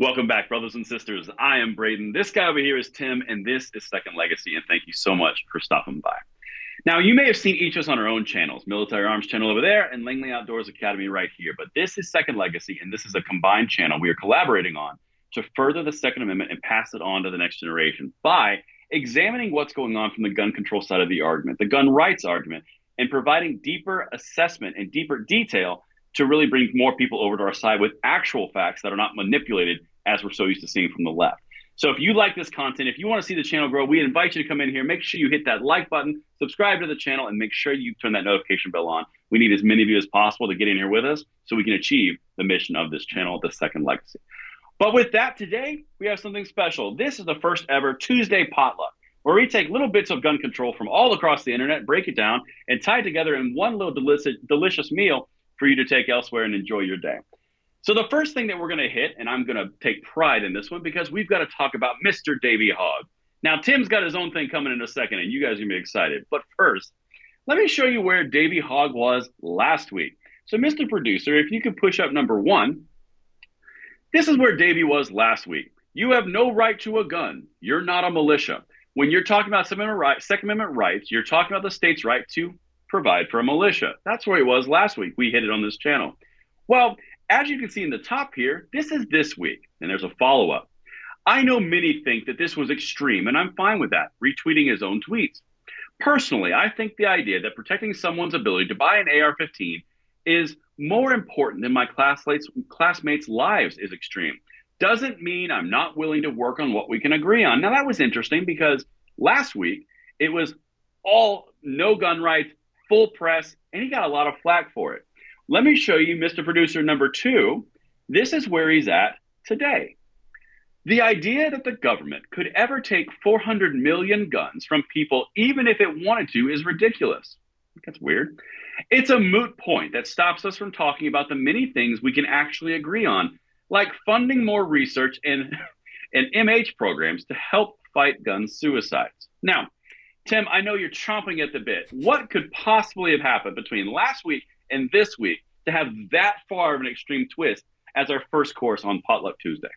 Welcome back, brothers and sisters. I am Braden. This guy over here is Tim, and this is Second Legacy. And thank you so much for stopping by. Now, you may have seen each of us on our own channels, Military Arms channel over there and Langley Outdoors Academy right here. But this is Second Legacy, and this is a combined channel we are collaborating on to further the Second Amendment and pass it on to the next generation by examining what's going on from the gun control side of the argument, the gun rights argument, and providing deeper assessment and deeper detail to really bring more people over to our side with actual facts that are not manipulated as we're so used to seeing from the left. So if you like this content, if you want to see the channel grow, we invite you to come in here. Make sure you hit that like button, subscribe to the channel, and make sure you turn that notification bell on. We need as many of you as possible to get in here with us so we can achieve the mission of this channel, the Second Legacy. But with that, today, we have something special. This is the first ever Tuesday potluck, where we take little bits of gun control from all across the internet, break it down, and tie it together in one little delicious meal for you to take elsewhere and enjoy your day. So the first thing that we're going to hit, and I'm going to take pride in this one because we've got to talk about Mr. David Hogg. Now, Tim's got his own thing coming in a second, and you guys are going to be excited. But first, let me show you where David Hogg was last week. So, Mr. Producer, if you could push up number 1, this is where David was last week. You have no right to a gun. You're not a militia. When you're talking about Second Amendment rights, you're talking about the state's right to provide for a militia. That's where he was last week. We hit it on this channel. Well, as you can see in the top here, this is this week, and there's a follow-up. I know many think that this was extreme, and I'm fine with that, retweeting his own tweets. Personally, I think the idea that protecting someone's ability to buy an AR-15 is more important than my classmates' lives is extreme. Doesn't mean I'm not willing to work on what we can agree on. Now, that was interesting because last week, it was all no gun rights, full press, and he got a lot of flack for it. Let me show you Mr. Producer number 2. This is where he's at today. The idea that the government could ever take 400 million guns from people, even if it wanted to, is ridiculous. That's weird. It's a moot point that stops us from talking about the many things we can actually agree on, like funding more research and MH programs to help fight gun suicides. Now, Tim, I know you're chomping at the bit. What could possibly have happened between last week and this week to have that far of an extreme twist as our first course on Potluck Tuesday?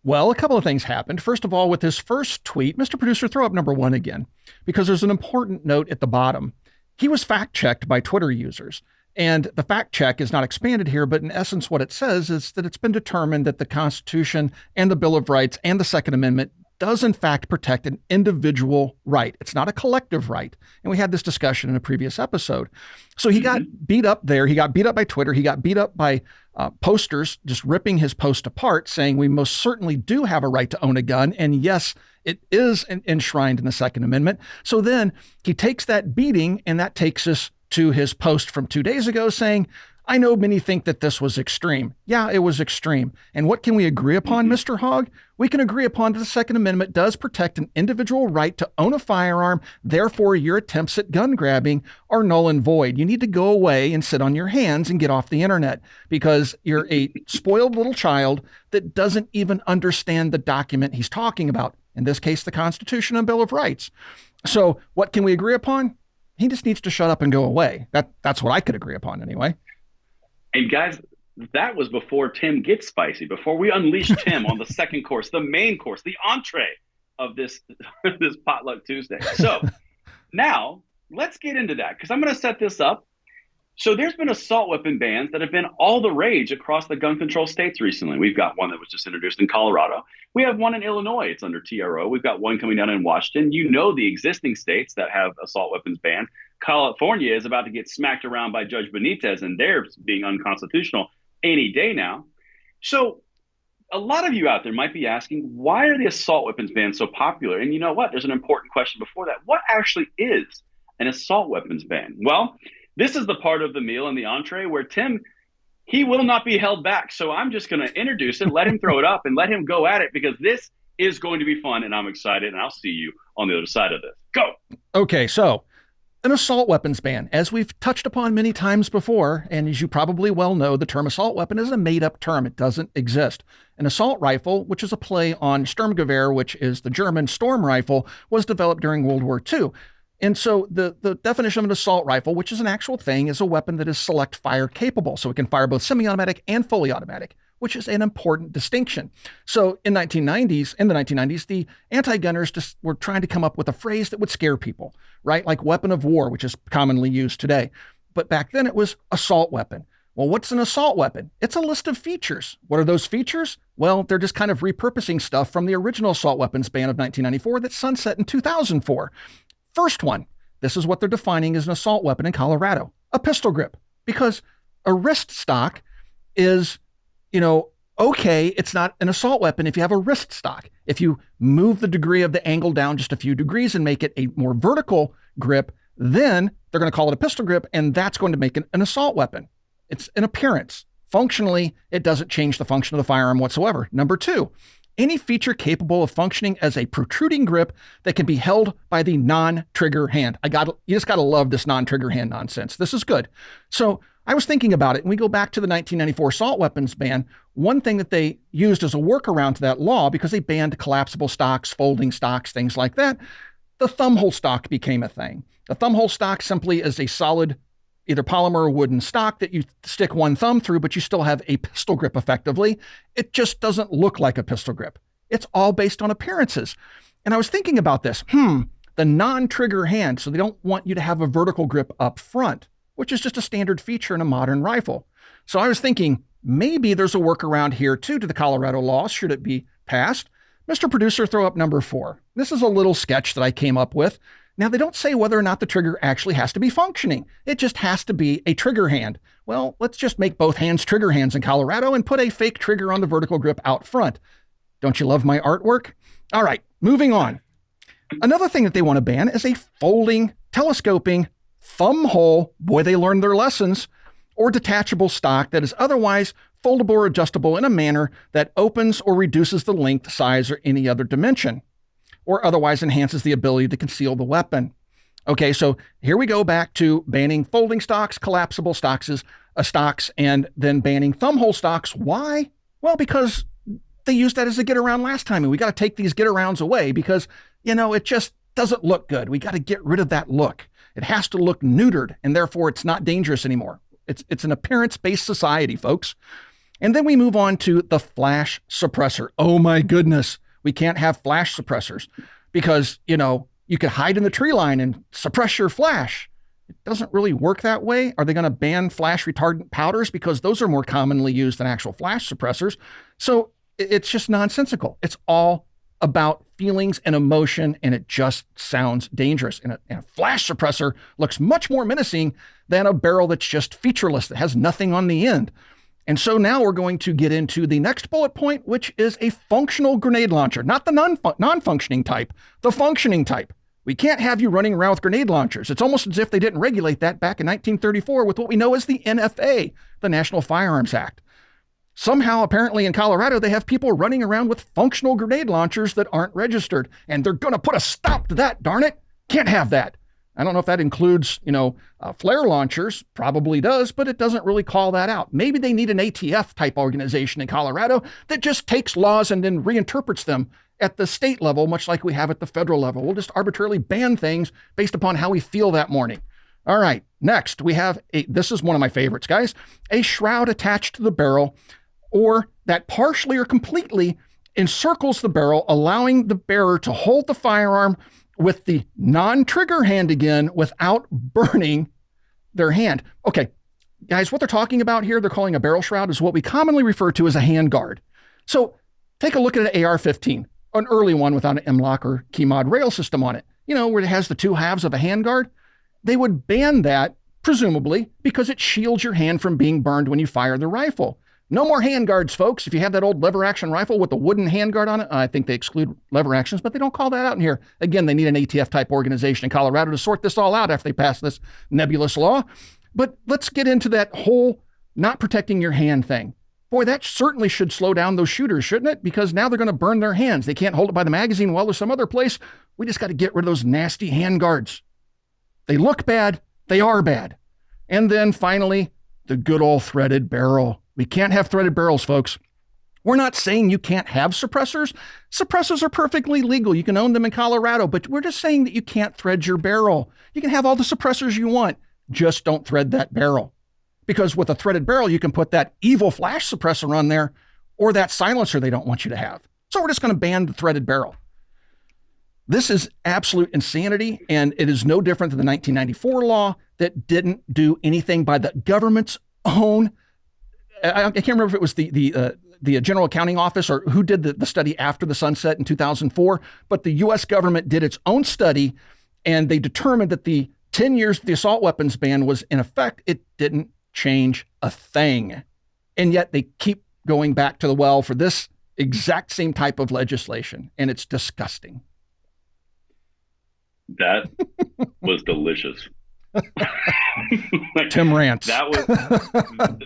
Well, a couple of things happened. First of all, with his first tweet, Mr. Producer, throw up number 1 again, because there's an important note at the bottom. He was fact-checked by Twitter users. And the fact check is not expanded here, but in essence, what it says is that it's been determined that the Constitution and the Bill of Rights and the Second Amendment does in fact protect an individual right. It's not a collective right. And we had this discussion in a previous episode. So he got beat up there. He got beat up by Twitter. He got beat up by posters just ripping his post apart, saying we most certainly do have a right to own a gun. And yes, it is enshrined in the Second Amendment. So then he takes that beating, and that takes us to his post from 2 days ago saying, I know many think that this was extreme. Yeah, it was extreme. And what can we agree upon, Mr. Hogg? We can agree upon that the Second Amendment does protect an individual right to own a firearm. Therefore, your attempts at gun grabbing are null and void. You need to go away and sit on your hands and get off the internet because you're a spoiled little child that doesn't even understand the document he's talking about. In this case, the Constitution and Bill of Rights. So what can we agree upon? He just needs to shut up and go away. That's what I could agree upon anyway. And guys, that was before Tim gets spicy, before we unleash Tim on the second course, the main course, the entree of this Potluck Tuesday. So now let's get into that because I'm going to set this up. So there's been assault weapon bans that have been all the rage across the gun control states recently. We've got one that was just introduced in Colorado. We have one in Illinois. It's under TRO. We've got one coming down in Washington. You know the existing states that have assault weapons banned. California is about to get smacked around by Judge Benitez, and they're being unconstitutional any day now. So a lot of you out there might be asking, why are the assault weapons bans so popular? And you know what? There's an important question before that. What actually is an assault weapons ban? Well, this is the part of the meal and the entree where Tim, he will not be held back. So I'm just going to introduce it, let him throw it up, and let him go at it because this is going to be fun, and I'm excited, and I'll see you on the other side of this. Go! Okay, so an assault weapons ban. As we've touched upon many times before, and as you probably well know, the term assault weapon is a made-up term. It doesn't exist. An assault rifle, which is a play on Sturmgewehr, which is the German storm rifle, was developed during World War II. And so the definition of an assault rifle, which is an actual thing, is a weapon that is select fire capable. So it can fire both semi-automatic and fully automatic, which is an important distinction. So in the 1990s, the anti-gunners just were trying to come up with a phrase that would scare people, right? Like weapon of war, which is commonly used today. But back then it was assault weapon. Well, what's an assault weapon? It's a list of features. What are those features? Well, they're just kind of repurposing stuff from the original assault weapons ban of 1994 that sunset in 2004. First one, this is what they're defining as an assault weapon in Colorado, a pistol grip. Because a wrist stock is, okay, it's not an assault weapon if you have a wrist stock. If you move the degree of the angle down just a few degrees and make it a more vertical grip, then they're going to call it a pistol grip, and that's going to make it an assault weapon. It's an appearance. Functionally, it doesn't change the function of the firearm whatsoever. Number two, any feature capable of functioning as a protruding grip that can be held by the non-trigger hand. You just got to love this non-trigger hand nonsense. This is good. So I was thinking about it, and we go back to the 1994 assault weapons ban. One thing that they used as a workaround to that law, because they banned collapsible stocks, folding stocks, things like that, the thumbhole stock became a thing. The thumbhole stock simply is a solid either polymer or wooden stock that you stick one thumb through, but you still have a pistol grip effectively. It just doesn't look like a pistol grip. It's all based on appearances. And I was thinking about this. The non-trigger hand, so they don't want you to have a vertical grip up front, which is just a standard feature in a modern rifle. So I was thinking maybe there's a workaround here too to the Colorado law, should it be passed. Mr. Producer, throw up number 4. This is a little sketch that I came up with. Now, they don't say whether or not the trigger actually has to be functioning. It just has to be a trigger hand. Well, let's just make both hands trigger hands in Colorado and put a fake trigger on the vertical grip out front. Don't you love my artwork? All right, moving on. Another thing that they want to ban is a folding, telescoping, thumb hole, boy, they learned their lessons, or detachable stock that is otherwise foldable or adjustable in a manner that opens or reduces the length, size, or any other dimension, or otherwise enhances the ability to conceal the weapon. Okay, so here we go back to banning folding stocks, collapsible stocks, and then banning thumbhole stocks. Why? Well, because they used that as a get around last time, and we got to take these get arounds away because, it just doesn't look good. We got to get rid of that look. It has to look neutered, and therefore it's not dangerous anymore. It's an appearance-based society, folks. And then we move on to the flash suppressor. Oh my goodness. We can't have flash suppressors because, you could hide in the tree line and suppress your flash. It doesn't really work that way. Are they going to ban flash retardant powders? Because those are more commonly used than actual flash suppressors. So it's just nonsensical. It's all about feelings and emotion, and it just sounds dangerous. And a flash suppressor looks much more menacing than a barrel that's just featureless, that has nothing on the end. And so now we're going to get into the next bullet point, which is a functional grenade launcher, not the non-functioning type, the functioning type. We can't have you running around with grenade launchers. It's almost as if they didn't regulate that back in 1934 with what we know as the NFA, the National Firearms Act. Somehow, apparently in Colorado, they have people running around with functional grenade launchers that aren't registered, and they're going to put a stop to that, darn it. Can't have that. I don't know if that includes, flare launchers, probably does, but it doesn't really call that out. Maybe they need an ATF type organization in Colorado that just takes laws and then reinterprets them at the state level, much like we have at the federal level. We'll just arbitrarily ban things based upon how we feel that morning. All right, next we have this is one of my favorites, guys, a shroud attached to the barrel, or that partially or completely encircles the barrel, allowing the bearer to hold the firearm with the non-trigger hand again without burning their hand. Okay, guys, what they're talking about here, they're calling a barrel shroud, is what we commonly refer to as a hand guard. So take a look at an AR-15, an early one without an M-LOK or key mod rail system on it, where it has the two halves of a hand guard. They would ban that, presumably, because it shields your hand from being burned when you fire the rifle. No more hand guards, folks. If you have that old lever action rifle with the wooden hand guard on it, I think they exclude lever actions, but they don't call that out in here. Again, they need an ATF type organization in Colorado to sort this all out after they pass this nebulous law. But let's get into that whole not protecting your hand thing. Boy, that certainly should slow down those shooters, shouldn't it? Because now they're going to burn their hands. They can't hold it by the magazine while they're some other place. We just got to get rid of those nasty hand guards. They look bad. They are bad. And then finally, the good old threaded barrel. We can't have threaded barrels, folks. We're not saying you can't have suppressors. Suppressors are perfectly legal. You can own them in Colorado, but we're just saying that you can't thread your barrel. You can have all the suppressors you want. Just don't thread that barrel. Because with a threaded barrel, you can put that evil flash suppressor on there or that silencer they don't want you to have. So we're just going to ban the threaded barrel. This is absolute insanity, and it is no different than the 1994 law that didn't do anything by the government's own. I can't remember if it was the General Accounting Office or who did the study after the sunset in 2004, but the U.S. government did its own study, and they determined that the 10 years the assault weapons ban was in effect, it didn't change a thing. And yet they keep going back to the well for this exact same type of legislation, and it's disgusting. That was delicious. Tim rants. That was.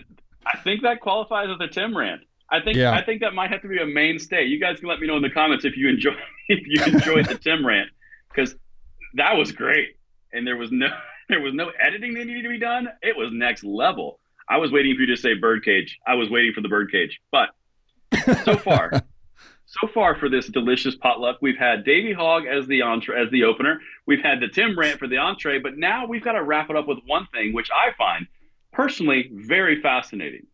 I think that qualifies as a Tim rant. I think that might have to be a mainstay. You guys can let me know in the comments if you enjoyed the Tim rant, because that was great, and there was no editing that needed to be done. It was next level. I was waiting for you to say birdcage. I was waiting for the birdcage, but so far for this delicious potluck, we've had David Hogg as the opener. We've had the Tim rant for the entree, but now we've got to wrap it up with one thing, which I find personally very fascinating.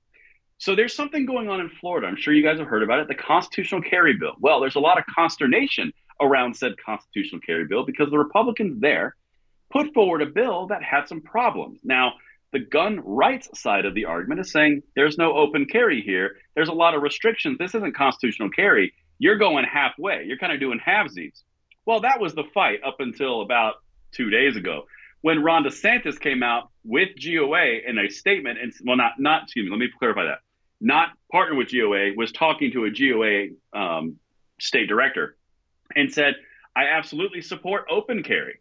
So there's something going on in Florida. I'm sure you guys have heard about it, the constitutional carry bill. Well, there's a lot of consternation around said constitutional carry bill because the Republicans there put forward a bill that had some problems. Now, the gun rights side of the argument is saying there's no open carry here. There's a lot of restrictions. This isn't constitutional carry. You're going halfway. You're kind of doing halvesies. Well, that was the fight up until about 2 days ago when Ron DeSantis came out with GOA in a statement. And well, not excuse me, let me clarify that. Not partnered with GOA, was talking to a GOA state director and said, I absolutely support open carry,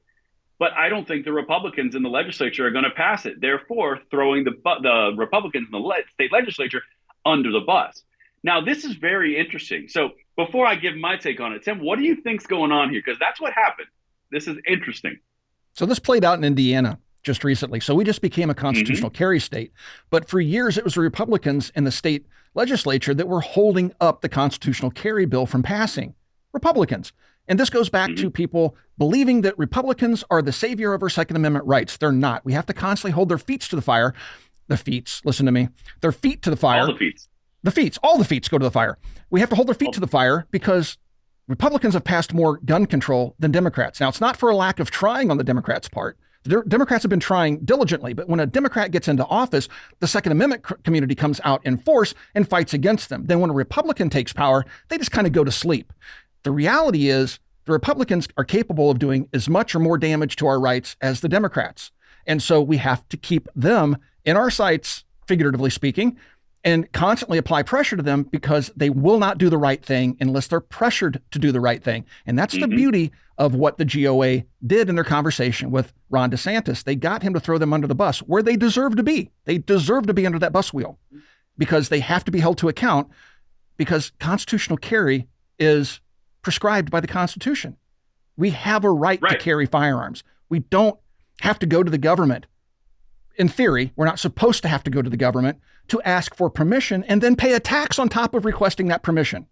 but I don't think the Republicans in the legislature are going to pass it. Therefore, throwing the Republicans in the state legislature under the bus. Now, this is very interesting. So before I give my take on it, Tim, what do you think's going on here? Because that's what happened. This is interesting. So this played out in Indiana just recently. So we just became a constitutional carry state. But for years, it was the Republicans in the state legislature that were holding up the constitutional carry bill from passing. Republicans. And this goes back to people believing that Republicans are the savior of our Second Amendment rights. They're not. We have to constantly hold their feet to the fire. The feet, listen to me. Their feet to the fire. All the feet. All the feet go to the fire. We have to hold their feet to the fire because Republicans have passed more gun control than Democrats. Now, it's not for a lack of trying on the Democrats' part. The Democrats have been trying diligently, but when a Democrat gets into office, the Second Amendment community comes out in force and fights against them. Then when a Republican takes power, they just kind of go to sleep. The reality is the Republicans are capable of doing as much or more damage to our rights as the Democrats. And so we have to keep them in our sights, figuratively speaking, and constantly apply pressure to them because they will not do the right thing unless they're pressured to do the right thing. And that's the beauty of what the GOA did in their conversation with Ron DeSantis. They got him to throw them under the bus where they deserve to be. They deserve to be under that bus wheel because they have to be held to account because constitutional carry is prescribed by the Constitution. We have a right to carry firearms. We don't have to go to the government. In theory, we're not supposed to have to go to the government to ask for permission and then pay a tax on top of requesting that permission.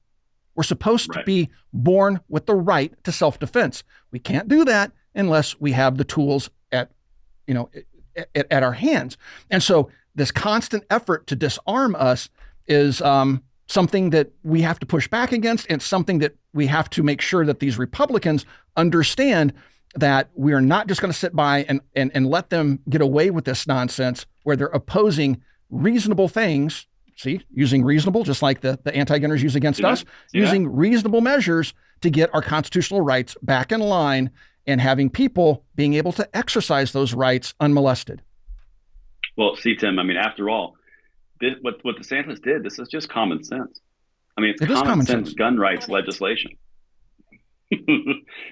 We're supposed to be born with the right to self-defense. We can't do that unless we have the tools at our hands. And so this constant effort to disarm us is something that we have to push back against, and something that we have to make sure that these Republicans understand that we are not just going to sit by and let them get away with this nonsense where they're opposing reasonable things. See, using reasonable, just like the anti-gunners use against us, using reasonable measures to get our constitutional rights back in line and having people being able to exercise those rights unmolested. Well, see, Tim, I mean, after all, what DeSantis did, this is just common sense. I mean, it's common sense gun rights legislation.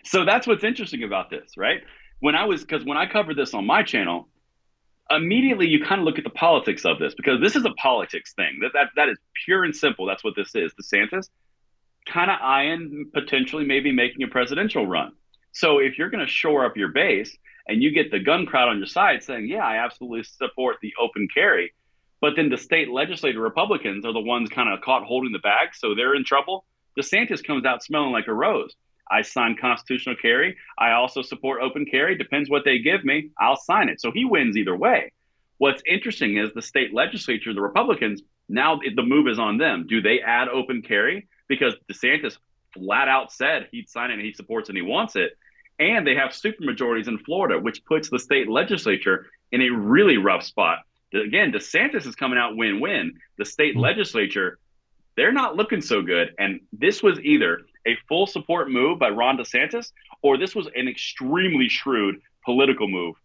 So that's what's interesting about this, right? Because when I covered this on my channel, immediately you kind of look at the politics of this, because this is a politics thing. That is pure and simple. That's what this is. DeSantis kind of eyeing potentially maybe making a presidential run. So if you're going to shore up your base and you get the gun crowd on your side saying, yeah, I absolutely support the open carry, but then the state legislative Republicans are the ones kind of caught holding the bag, so they're in trouble. DeSantis comes out smelling like a rose. I signed constitutional carry. I also support open carry. Depends what they give me. I'll sign it. So he wins either way. What's interesting is the state legislature, the Republicans, Now the move is on them. Do they add open carry? Because DeSantis flat out said he'd sign it and he supports it and he wants it. And they have supermajorities in Florida, which puts the state legislature in a really rough spot. Again, DeSantis is coming out win-win. The state legislature, they're not looking so good. And this was either a full support move by Ron DeSantis, or this was an extremely shrewd political move.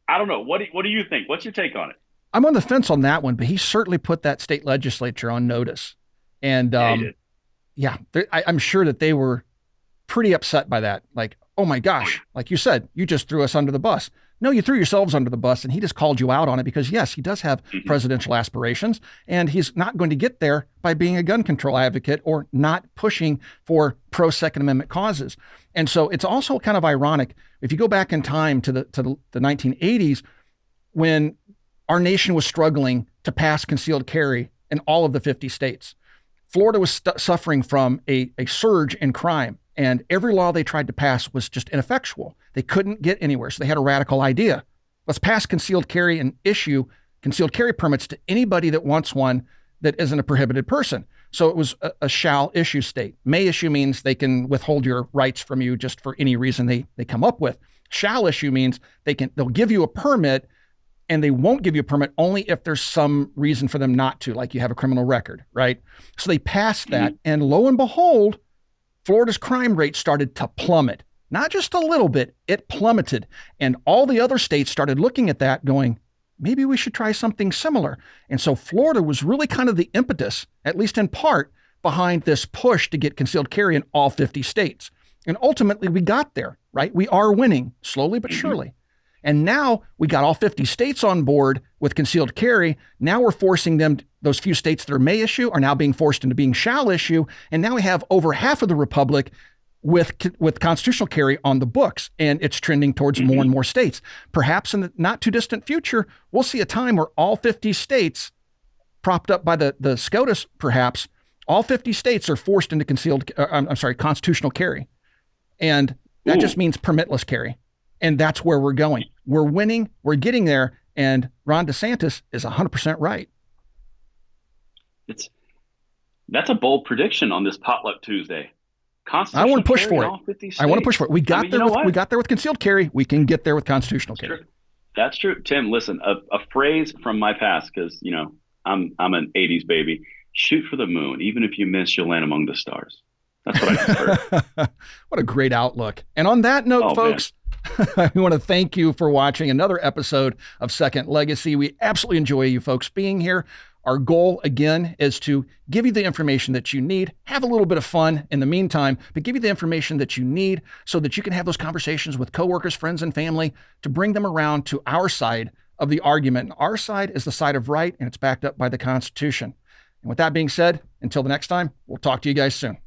I don't know. What do you think? What's your take on it? I'm on the fence on that one, but he certainly put that state legislature on notice. And I'm sure that they were pretty upset by that. Like, oh my gosh, like you said, you just threw us under the bus. No, you threw yourselves under the bus, and he just called you out on it because, yes, he does have presidential aspirations, and he's not going to get there by being a gun control advocate or not pushing for pro-Second Amendment causes. And so it's also kind of ironic if you go back in time to the 1980s, when our nation was struggling to pass concealed carry in all of the 50 states. Florida was suffering from a surge in crime, and every law they tried to pass was just ineffectual. They couldn't get anywhere, so they had a radical idea. Let's pass concealed carry and issue concealed carry permits to anybody that wants one that isn't a prohibited person. So it was a shall issue state. May issue means they can withhold your rights from you just for any reason they come up with. Shall issue means they'll give you a permit, and they won't give you a permit only if there's some reason for them not to, like you have a criminal record, right? So they passed that, and lo and behold, Florida's crime rate started to plummet. Not just a little bit, it plummeted. And all the other states started looking at that going, maybe we should try something similar. And so Florida was really kind of the impetus, at least in part, behind this push to get concealed carry in all 50 states. And ultimately we got there, right? We are winning, slowly but surely. And now we got all 50 states on board with concealed carry. Now we're forcing them, those few states that are may issue are now being forced into being shall issue. And now we have over half of the republic with constitutional carry on the books, and it's trending towards more and more states. Perhaps in the not too distant future, we'll see a time where all 50 states, propped up by the SCOTUS perhaps, all 50 states are forced into constitutional carry. And that just means permitless carry. And that's where we're going. We're winning. We're getting there. And Ron DeSantis is 100% right. That's a bold prediction on this Potluck Tuesday. I want to push for it. I want to push for it. We got there with concealed carry. We can get there with constitutional carry. That's true. Tim, listen, a phrase from my past, because I'm an 80s baby. Shoot for the moon. Even if you miss, you'll land among the stars. That's what I just heard. What a great outlook. And on that note, folks, I want to thank you for watching another episode of Second Legacy. We absolutely enjoy you folks being here. Our goal, again, is to give you the information that you need, have a little bit of fun in the meantime, but give you the information that you need so that you can have those conversations with coworkers, friends, and family to bring them around to our side of the argument. And our side is the side of right, and it's backed up by the Constitution. And with that being said, until the next time, we'll talk to you guys soon.